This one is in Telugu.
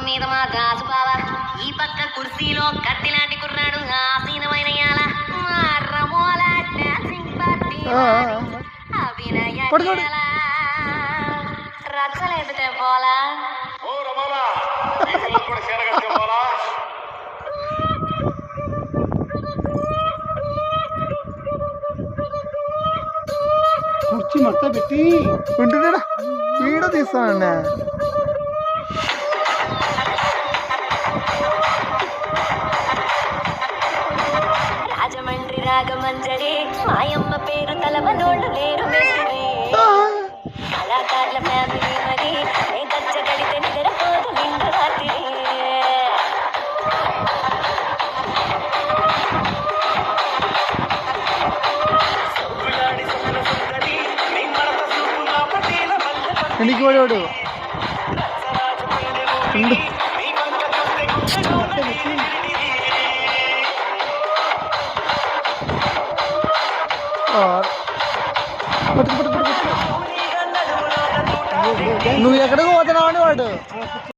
మీద మా దాసు బావ ఈ పక్క కుర్సీలో కత్తిలాంటి కుర్రాడు ఆసీనమైన అభినయ రచ్చలేపితే పోలా కుర్చీ మొత్తం పెట్టి ఉంటుందా వీడియో తీస్తానండి. రాజమండ్రి రాగమంజరి మాయమ్మ పేరు తలవనోళ్ళు లేరు కళాకారుల ఫ్యామిలీ మరి దచ్చ గడితే నిద్రపోదు నిండు రాత్రి ఎందుకు వాడు నువ్వు ఎక్కడికి పోతున్నావు అని వాడు